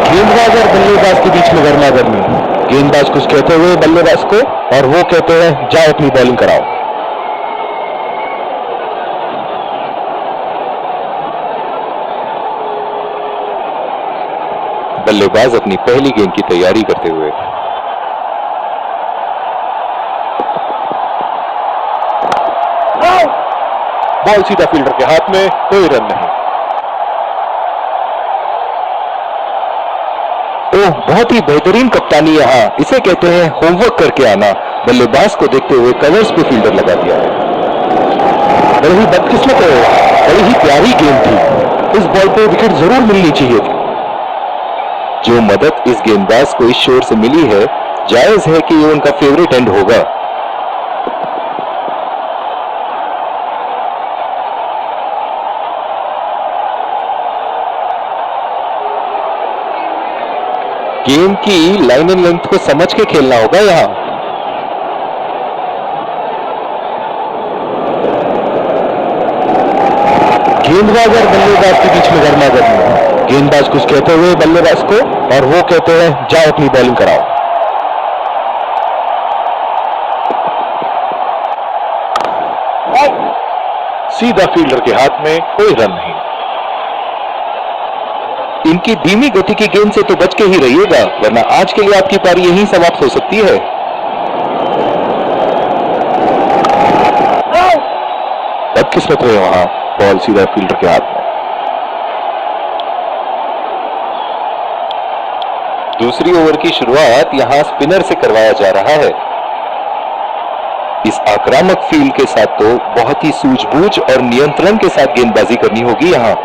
गेंदबाज और बल्लेबाज के बीच में गर्मा गर्मी। गेंदबाज कुछ कहते हुए बल्लेबाज को, और वो कहते हैं जाओ अपनी बॉलिंग कराओ। बल्लेबाज अपनी पहली गेंद की तैयारी करते हुए। बॉल सीधा फील्डर के हाथ में, कोई रन नहीं। ओह, बहुत ही बेहतरीन कप्तानी यहां। इसे कहते हैं होमवर्क करके आना। बल्लेबाज को देखते हुए कवर्स पे फील्डर लगा दिया है। बड़ी ही बदकिस्मत है, बड़ी ही प्यारी गेंद थी। इस बॉल पे विकेट जरूर मिलनी चाहिए थी। जो मदद इस गेंदबाज को इस शोर से मिली है, जायज है कि ये उनका फेवरेट एंड होगा। गेम की लाइन एंड लेंथ को समझ के खेलना होगा यहां। गेंदबाज और बल्लेबाज के बीच में गर्मा गर्मी। गेंदबाज कुछ कहते हुए बल्लेबाज को, और वो कहते हैं जाओ अपनी बॉलिंग कराओ। सीधा फील्डर के हाथ में, कोई रन नहीं। इनकी धीमी गति की गेंद से तो बच के ही रहिएगा, वरना आज के लिए आपकी पारी यहीं समाप्त हो सकती है। बदकिस्मत रहे वहां, बॉल सीधा फील्डर के हाथ में। दूसरी ओवर की शुरुआत यहां स्पिनर से करवाया जा रहा है। इस आक्रामक फील्ड के साथ तो बहुत ही सूझबूझ और नियंत्रण के साथ गेंदबाजी करनी होगी यहां।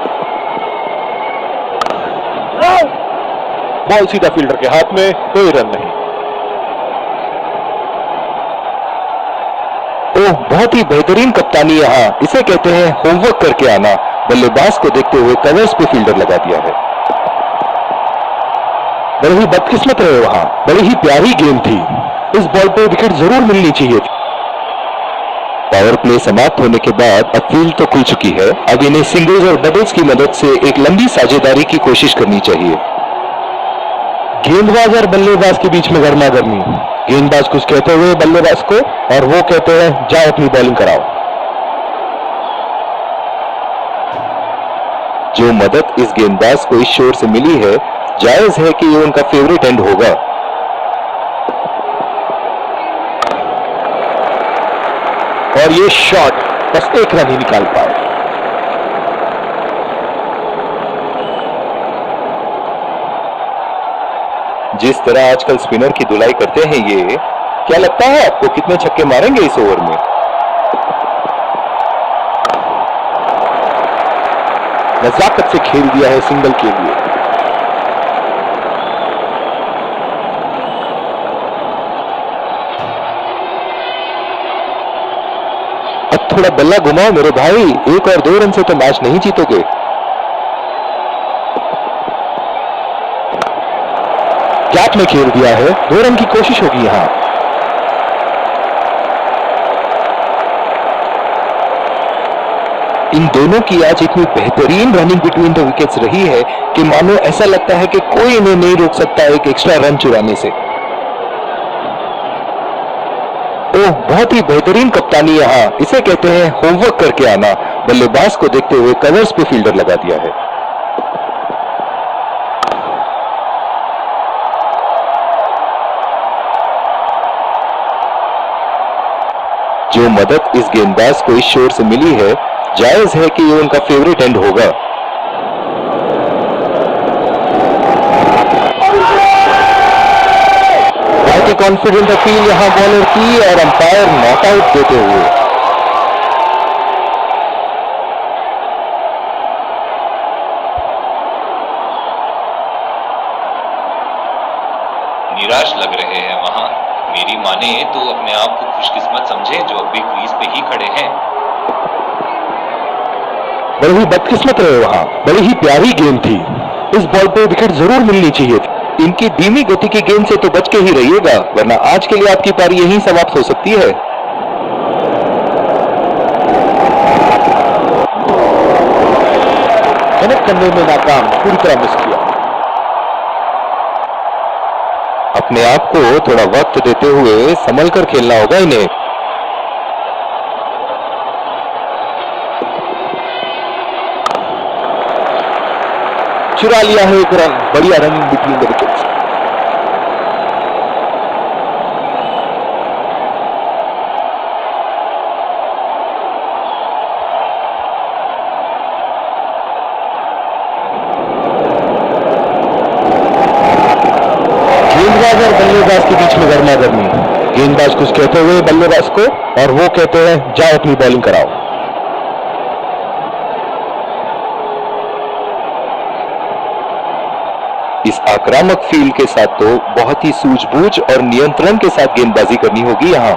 बॉल सीधा फील्डर के हाथ में, कोई रन नहीं। ओह, बहुत ही बेहतरीन कप्तानी यहां। इसे कहते हैं होमवर्क करके आना। बल्लेबाज को देखते हुए कवर्स पे फील्डर लगा दिया है। बड़ी ही बदकिस्मत रहे वहां, बड़ी ही प्यारी गेंद थी। इस बॉल पे विकेट जरूर मिलनी चाहिए थी। पावर प्ले समाप्त होने के बाद अब फील्ड तो खुल चुकी है। अब इन्हें सिंगल्स और डबल्स की मदद से एक लंबी साझेदारी की कोशिश करनी चाहिए। गेंदबाज और बल्लेबाज के बीच में गर्मा गर्मी। गेंदबाज कुछ कहते हुए बल्लेबाज को, और वो कहते हैं जाओ अपनी बॉलिंग कराओ। जो मदद इस गेंदबाज को इस शोर से मिली है, जायज है कि ये उनका फेवरेट एंड होगा। और ये शॉट बस एक रन ही निकाल पाए। जिस तरह आजकल स्पिनर की धुलाई करते हैं ये, क्या लगता है आपको कितने छक्के मारेंगे इस ओवर में? नजाकत से खेल दिया है सिंगल के लिए। अब थोड़ा बल्ला घुमाओ मेरे भाई, 1 और 2 रन से तो मैच नहीं जीतोगे। गैप में खेल दिया है, 2 रन की कोशिश होगी यहां। इन दोनों की आज इतनी बेहतरीन रनिंग बिटवीन द विकेट्स रही है कि मानो ऐसा लगता है कि कोई इन्हें नहीं रोक सकता एक एक्स्ट्रा रन चुराने से। ओह, बहुत ही बेहतरीन कप्तानी यहाँ, इसे कहते हैं होमवर्क करके आना। बल्लेबाज को देखते हुए कवर्स पे फील्डर लगा दिया है। जो मदद इस गेंदबाज को इस शोर से मिली है, जायज है कि ये उनका फेवरेट एंड होगा। बहुत ही कॉन्फिडेंट अपील यहां बॉलर की और अंपायर नॉट आउट देते हुए। निराश लग रहे हैं वहां। मेरी माने तो अपने आप को खुशकिस्मत समझें जो अभी क्रीज पे ही खड़े हैं। बड़ी ही बदकिस्मत रहे वहां, बड़ी ही प्यारी गेंद थी। इस बॉल पे विकेट जरूर मिलनी चाहिए थी। इनकी धीमी गति की गेंद से तो बच के ही रहिएगा, वरना आज के लिए आपकी पारी यहीं समाप्त हो सकती है। कनेक्ट करने में नाकाम, पूरी तरह मिस किया। अपने आप को थोड़ा वक्त देते हुए संभल कर खेलना होगा इन्हें। चुरा लिया है एक रन, बढ़िया रन बिटवीन द विकेट्स। गेंदबाज और बल्लेबाज के बीच में गर्मा गर्मी। गेंदबाज कुछ कहते हुए बल्लेबाज को, और वो कहते हैं जाओ अपनी बॉलिंग कराओ। इस आक्रामक फील्ड के साथ तो बहुत ही सूझबूझ और नियंत्रण के साथ गेंदबाजी करनी होगी यहां।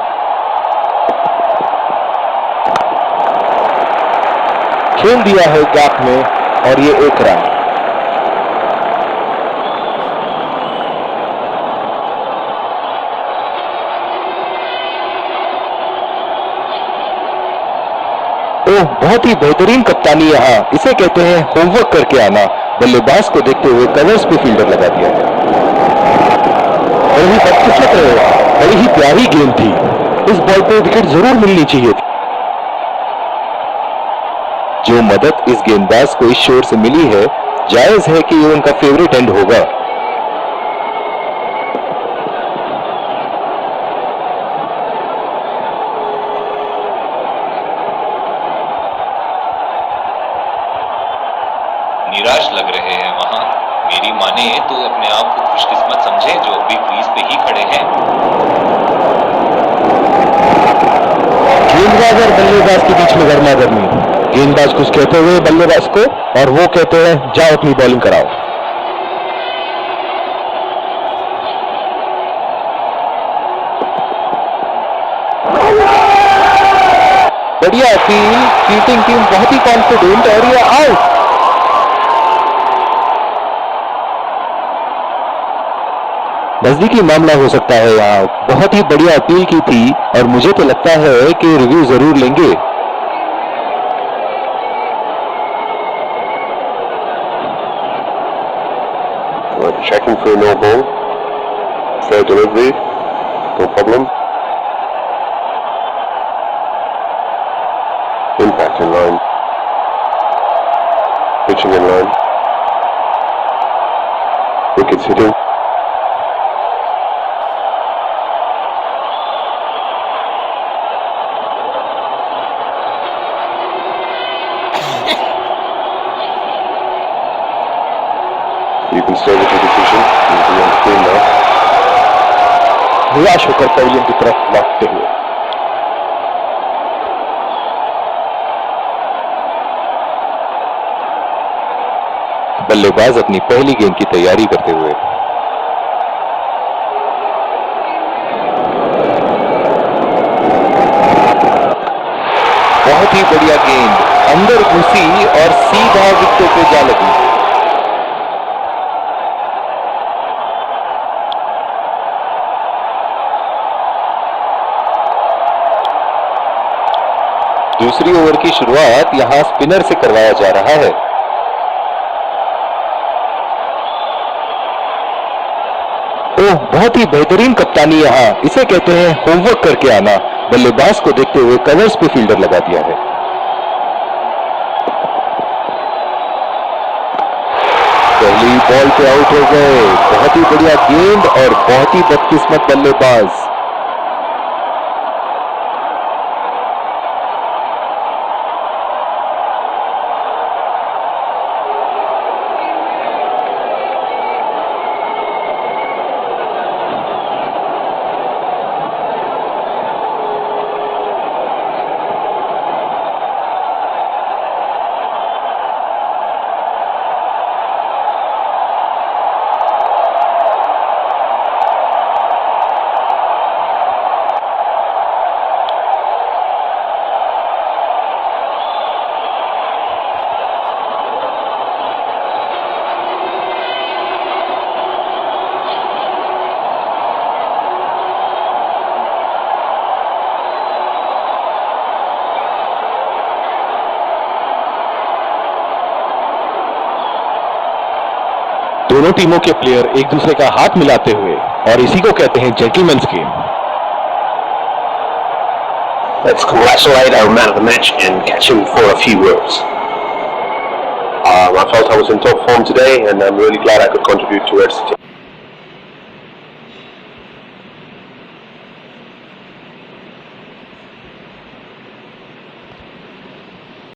खेल दिया है गैप में और ये एक रन। ओह, बहुत ही बेहतरीन कप्तानी यहाँ, इसे कहते हैं होमवर्क करके आना। बल्लेबाज को देखते हुए कवर्स पे फील्डर लगा दिया है। बड़ी ही बदकिस्मत रहे, बड़ी ही प्यारी गेंद थी। इस बॉल पे विकेट जरूर मिलनी चाहिए थी। जो मदद इस गेंदबाज को इस शोर से मिली है, जायज है कि ये उनका फेवरेट एंड होगा। निराश लग रहे हैं वहां। मेरी माने तो अपने आप को खुशकिस्मत समझें जो अभी क्रीज पे ही खड़े हैं। गेंदबाज और बल्लेबाज के बीच में गर्मा गर्मी। गेंदबाज कुछ कहते हुए बल्लेबाज को, और वो कहते हैं जाओ अपनी बॉलिंग कराओ। बढ़िया अपील, फील्डिंग टीम बहुत ही कॉन्फिडेंट, और ये आउट। नजदीकी मामला हो सकता है यहाँ। बहुत ही बढ़िया अपील की थी और मुझे तो लगता है कि रिव्यू जरूर लेंगे। Checking for a no ball. Fair delivery. No problem. Impact in line. Pitching in line. Wickets hitting. You can stay with your decision. You can be on screen now. निराश होकर पवेलियन की तरफ लौटते हुए। बल्लेबाज अपनी पहली गेंद की तैयारी करते हुए। बहुत ही बढ़िया गेंद, अंदर घुसी और सीधा विकेटों पे जा लगी। दूसरी ओवर की शुरुआत यहां स्पिनर से करवाया जा रहा है। ओह, बहुत ही बेहतरीन कप्तानी यहाँ, इसे कहते हैं होमवर्क करके आना। बल्लेबाज को देखते हुए कवर्स पे फील्डर लगा दिया है। पहली बॉल पे आउट हो गए। बहुत ही बढ़िया गेंद और बहुत ही बदकिस्मत बल्लेबाज। दोनों टीमों के प्लेयर एक दूसरे का हाथ मिलाते हुए, और इसी को कहते हैं gentleman's game. Let's congratulate our man of the match and catch him for a few words. I felt I was in top form today, and I'm really glad I could contribute towards the team.